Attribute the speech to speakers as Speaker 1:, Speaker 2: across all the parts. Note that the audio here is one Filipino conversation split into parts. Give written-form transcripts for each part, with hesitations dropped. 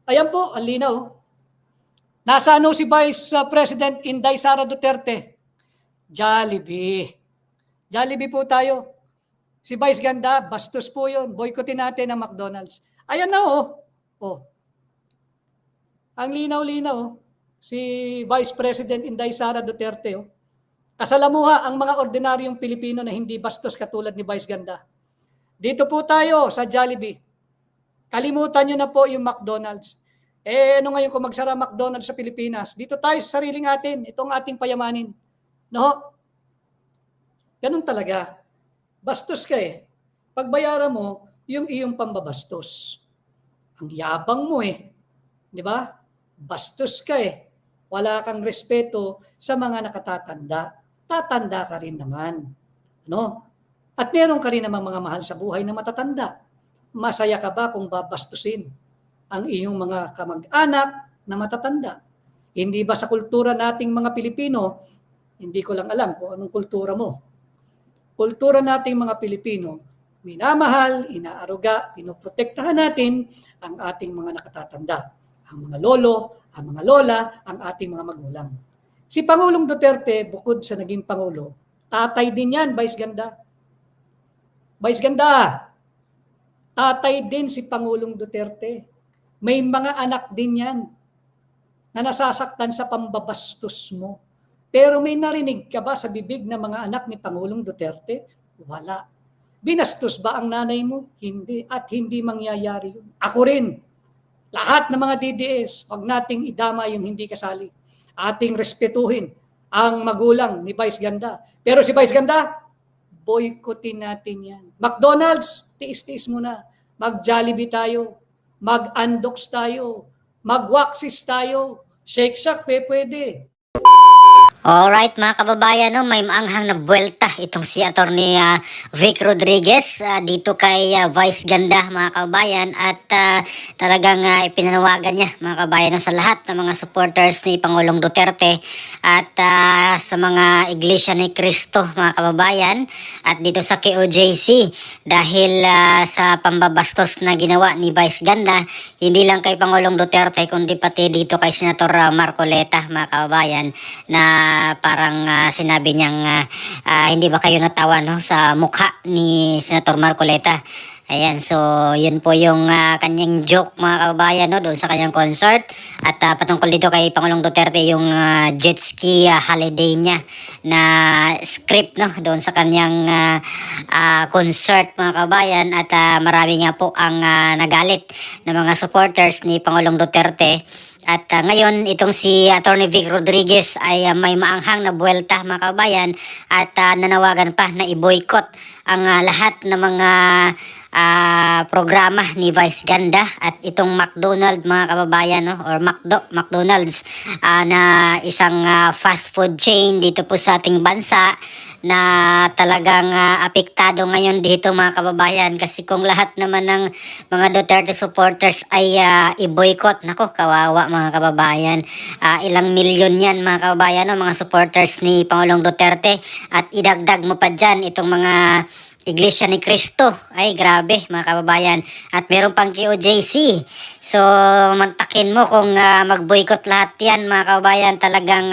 Speaker 1: Ayan po, ang linaw. Nasa ano si Vice President Inday Sara Duterte? Jollibee. Jollibee po tayo. Si Vice Ganda, bastos po yun. Boycottin natin ang McDonald's. Ayan na oh. Oh. Ang linaw-linaw. Si Vice President Inday Sara Duterte. Oh. Kasalamuha ang mga ordinaryong Pilipino na hindi bastos katulad ni Vice Ganda. Dito po tayo sa Jollibee. Kalimutan nyo na po yung McDonald's. Ano ngayon kung magsara McDonald's sa Pilipinas? Dito tayo sa sariling atin. Itong ating payamanin. No? Ganun talaga. Bastos ka eh. Pagbayaran mo, yung iyong pambabastos. Ang yabang mo eh. Di ba? Bastos ka eh. Wala kang respeto sa mga nakatatanda. Tatanda ka rin naman. Ano? At meron ka rin naman mga mahal sa buhay na matatanda. Masaya ka ba kung babastusin ang iyong mga kamag-anak na matatanda? Hindi ba sa kultura nating mga Pilipino, hindi ko lang alam kung anong kultura mo. Kultura nating mga Pilipino, minamahal, inaaruga, pinoprotektahan natin ang ating mga nakatatanda. Ang mga lolo, ang mga lola, ang ating mga magulang. Si Pangulong Duterte, bukod sa naging Pangulo, tatay din yan, Vice Ganda. Vice Ganda, tatay din si Pangulong Duterte. May mga anak din yan na nasasaktan sa pambabastos mo. Pero may narinig ka ba sa bibig ng mga anak ni Pangulong Duterte? Wala. Binastos ba ang nanay mo? Hindi. At hindi mangyayari yun. Ako rin. Lahat ng mga DDS, huwag nating idama yung hindi kasali. Ating respetuhin ang magulang ni Vice Ganda. Pero si Vice Ganda, boycottin natin yan. McDonald's, tiis-tiis mo na. Mag-Jollibee tayo. Mag-Andox tayo. Mag-Waxis tayo. Shake Shack, pwede.
Speaker 2: Alright mga kababayan, no, may maanghang na buwelta itong si Attorney Vic Rodriguez dito kay Vice Ganda mga kababayan at talagang ipinanawagan niya mga kababayan no, sa lahat ng mga supporters ni Pangulong Duterte at sa mga Iglesia ni Cristo mga kababayan at dito sa KOJC dahil sa pambabastos na ginawa ni Vice Ganda hindi lang kay Pangulong Duterte kundi pati dito kay Senator Marcoleta mga kababayan na parang sinabi niyang hindi ba kayo natawa no, sa mukha ni Senator Marcoleta. Ayan, so yun po yung kanyang joke mga kababayan no, doon sa kanyang concert. At patungkol dito kay Pangulong Duterte yung jet ski holiday niya na script no, doon sa kanyang concert mga kababayan. At marami nga po ang nagalit ng mga supporters ni Pangulong Duterte. At ngayon, itong si Attorney Vic Rodriguez ay may maanghang na buwelta mga kababayan at nanawagan pa na i-boycott ang lahat ng mga programa ni Vice Ganda at itong McDonald's mga kababayan no, or McDonald's na isang fast food chain dito po sa ating bansa na talagang apektado ngayon dito mga kababayan kasi kung lahat naman ng mga Duterte supporters ay i-boycott, nako kawawa mga kababayan, ilang milyon yan mga kababayan no, mga supporters ni Pangulong Duterte at idagdag mo pa dyan itong mga Iglesia ni Cristo, ay grabe mga kababayan at meron pang KOJC. So mantakin mo kung mag-boycott lahat yan mga kababayan, talagang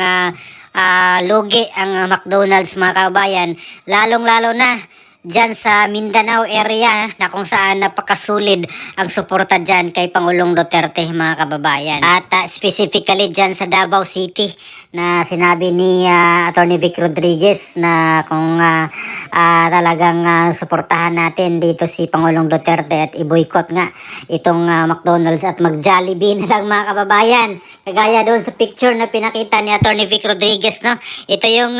Speaker 2: lugi ang McDonald's mga kababayan, lalong-lalo na dyan sa Mindanao area na kung saan napakasulid ang suporta dyan kay Pangulong Duterte mga kababayan. At specifically dyan sa Davao City na sinabi ni Attorney Vic Rodriguez na kung talagang suportahan natin dito si Pangulong Duterte at i-boycott nga itong McDonald's at mag-Jollibee na lang mga kababayan. Kagaya doon sa picture na pinakita ni Attorney Vic Rodriguez, no? Ito yung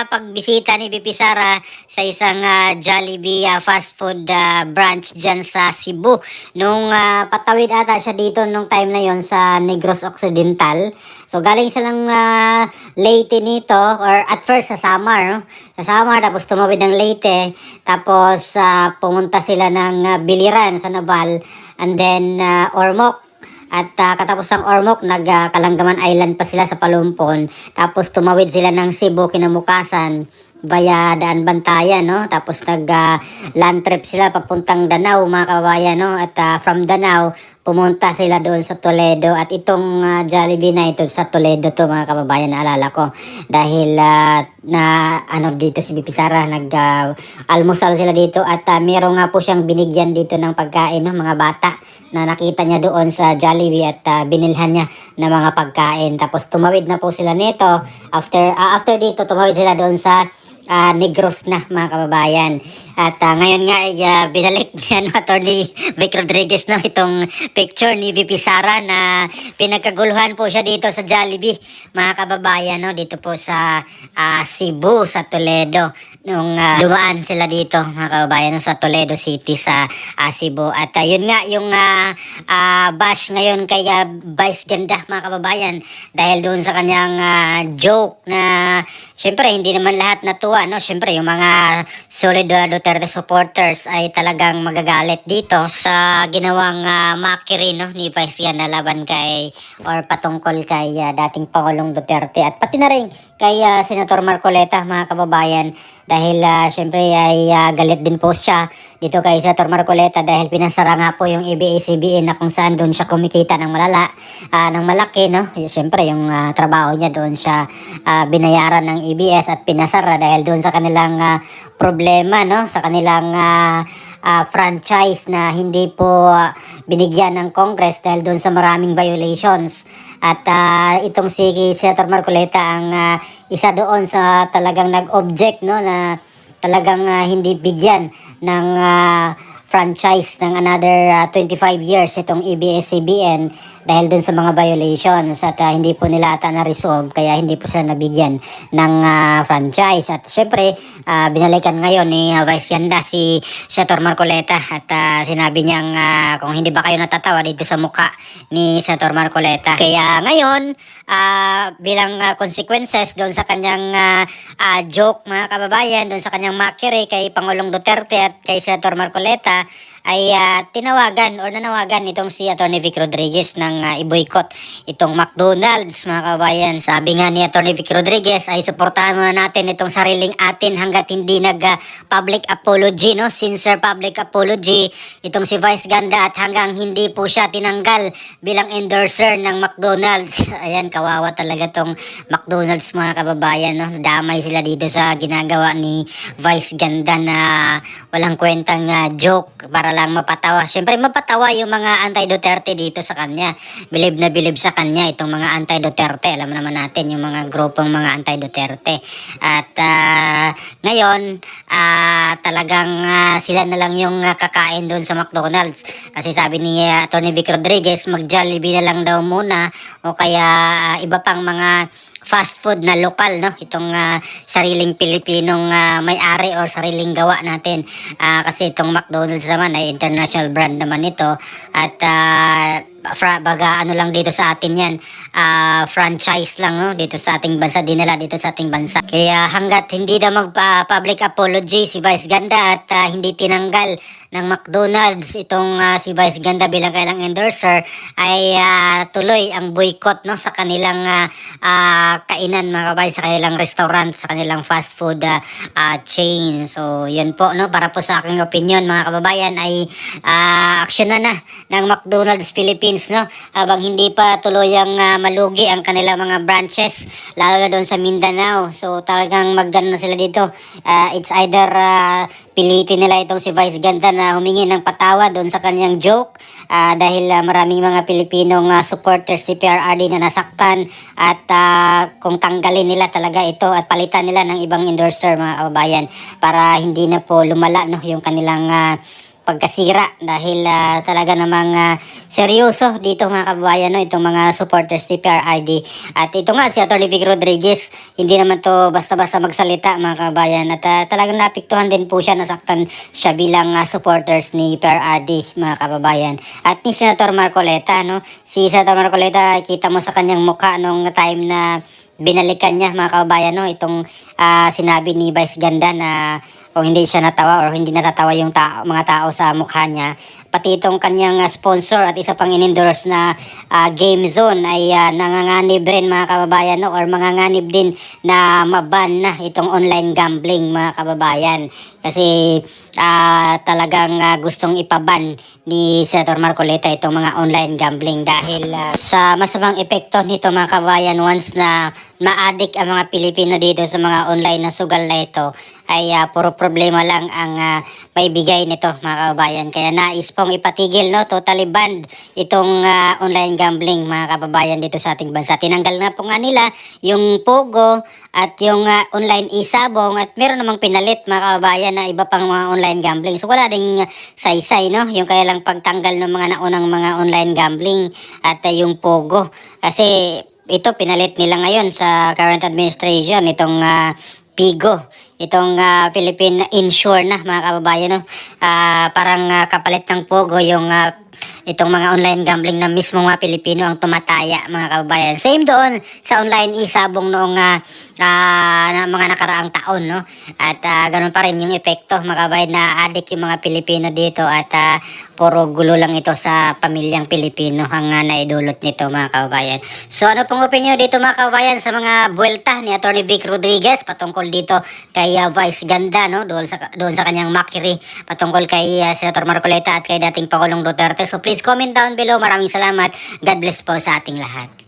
Speaker 2: pagbisita ni BP Sara sa isang Jollibee fast food branch dyan sa Cebu. Nung patawid ata siya dito nung time na yon sa Negros Occidental. So galing silang Leyte nito, or at first sa Samar, no? Sa Samar, tapos tumawid ng Leyte, tapos pumunta sila ng Biliran sa Naval, and then Ormoc. At katapos ng Ormoc, nag-Kalanggaman Island pa sila sa Palumpon. Tapos tumawid sila ng Cebu, kinamukasan, via Daan Bantayan, no? Tapos land trip sila papuntang Danau, mga kababayan, no? At from Danau, pumunta sila doon sa Toledo. At itong Jollibee na ito sa Toledo to mga kababayan, naalala ko. Dahil na ano dito si BP Sara, almusal sila dito at meron nga po siyang binigyan dito ng pagkain, no, mga bata na nakita niya doon sa Jollibee at binilhan niya ng mga pagkain. Tapos tumawid na po sila nito. After dito, tumawid sila doon sa Negros na mga kababayan. At ngayon nga ay binalik ni Attorney Vic Rodriguez, no, itong picture ni VP Sara na pinagkaguluhan po siya dito sa Jollibee mga kababayan, no, dito po sa Cebu, sa Toledo, nung dumaan sila dito mga kababayan, no, sa Toledo City sa Cebu. At yun nga yung bash ngayon kay Vice Ganda mga kababayan, dahil doon sa kanyang joke na syempre hindi naman lahat natuwa, no. Syempre yung mga solid Duterte supporters ay talagang magagalit dito sa ginawang mockery, no, ni Vice Ganda laban kay or patungkol kay dating Pangulong Duterte at pati na rin kay Senator Marcoleta mga kababayan, dahil syempre ay galit din po siya dito kay Senator Marcoleta dahil pinasara nga po yung ABS-CBN na kung saan doon siya kumikita ng ng malaki, no. Syempre yung trabaho niya doon siya binayaran ng ABS at pinasara dahil doon sa kanilang problema, no, sa kanilang franchise na hindi po binigyan ng Congress dahil doon sa maraming violations. At itong si Senator Marcoleta ang isa doon sa talagang nag-object, no, na talagang hindi bigyan ng franchise ng another 25 years itong ABS-CBN dahil dun sa mga violations at hindi po nila ata na-resolve kaya hindi po sila nabigyan ng franchise. At syempre binalikan ngayon ni Vice Ganda si Senator Marcoleta at sinabi niyang kung hindi ba kayo natatawa dito sa mukha ni Senator Marcoleta. Kaya ngayon bilang consequences doon sa kanyang joke mga kababayan, doon sa kanyang mockery kay Pangulong Duterte at kay Senator Marcoleta, ay tinawagan o nanawagan itong si Attorney Vic Rodriguez ng i-boycott itong McDonald's mga kababayan. Sabi nga ni Attorney Vic Rodriguez ay suportahan muna natin itong sariling atin hanggat hindi public apology, no, sincere public apology itong si Vice Ganda at hanggang hindi po siya tinanggal bilang endorser ng McDonald's. Ayan, kawawa talaga tong McDonald's mga kababayan, no. Damay sila dito sa ginagawa ni Vice Ganda na walang kwentang joke para lang mapatawa. Siyempre mapatawa yung mga anti-Duterte dito sa kanya. Bilib na bilib sa kanya itong mga anti-Duterte. Alam naman natin yung mga grupong mga anti-Duterte. At ngayon talagang sila na lang yung kakain doon sa McDonald's. Kasi sabi ni Attorney Vic Rodriguez, mag-Jollibee na lang daw muna o kaya iba pang mga fast food na lokal, no, itong sariling Pilipinong may-ari or sariling gawa natin, kasi itong McDonald's naman ay international brand naman ito at baga ano lang dito sa atin yan, franchise lang, no, dito sa ating bansa, dinala dito sa ating bansa. Kaya hanggat hindi na mag-public apology si Vice Ganda at hindi tinanggal ng McDonald's itong si Vice Ganda bilang kailang endorser, ay tuloy ang boycott, no, sa kanilang kainan mga kabayan, sa kanilang restaurant, sa kanilang fast food chain. So yun po, no, para po sa aking opinion mga kababayan ay aksyonan na ng McDonald's Philippines, no, habang hindi pa tuluyang malugi ang kanilang mga branches lalo na doon sa Mindanao. So talagang magdano sila dito, it's either pilitin nila itong si Vice Ganda na humingi ng patawa doon sa kanyang joke dahil maraming mga Pilipinong supporters si PRRD na nasaktan at kung tanggalin nila talaga ito at palitan nila ng ibang endorser mga kababayan para hindi na po lumala, no, yung kanilang pagkasira dahil talaga namang seryoso dito mga kababayan, no, itong mga supporters ni PRRD. At ito nga si Atty. Vic Rodriguez, hindi naman to basta-basta magsalita mga kababayan at talagang napiktuhan din po siya, nasaktan siya bilang supporters ni PRRD mga kababayan. At ni Senator Marcoleta, no, si Senator Marcoleta, kita mo sa kanyang mukha nung time na binalikan niya mga kababayan, no, itong sinabi ni Vice Ganda na kung hindi siya natawa or hindi natatawa yung mga tao sa mukha niya, pati itong kanyang sponsor at isa pang in-endorse na Game Zone ay nanganganib rin mga kababayan, no? Or manganganib din na maban na itong online gambling mga kababayan. Kasi talagang gustong ipaban ni Senator Marcoleta itong mga online gambling dahil sa masamang epekto nito mga kababayan, once na ma-addict ang mga Pilipino dito sa mga online na sugal na ito ay puro problema lang ang maibigay nito mga kababayan. Kaya nais pong ipatigil, no, totally banned itong online gambling mga kababayan dito sa ating bansa. Tinanggal na po nga nila yung Pogo at yung online isabong at meron namang pinalit mga kababayan na iba pang mga online gambling. So wala ding saysay, no, yung kaya lang pagtanggal ng mga naunang mga online gambling at yung Pogo. Kasi ito pinalit nila ngayon sa current administration itong Pigo, itong Philippine Insure na mga kababayan, no. Parang kapalit ng Pogo yung itong mga online gambling na mismo mga Pilipino ang tumataya mga kababayan. Same doon sa online isabong noong na mga nakaraang taon, no. At ganun pa rin yung epekto mga kababayan, na addict yung mga Pilipino dito at puro gulo lang ito sa pamilyang Pilipino ang naidulot nito mga kababayan. So ano pong opinion dito mga kababayan sa mga buwelta ni Atty. Vic Rodriguez patungkol dito kay Vice Ganda, no, doon sa kanyang mockery patungkol kay Senator Marcoleta at kay dating Pangulong Duterte. So please comment down below. Maraming salamat. God bless po sa ating lahat.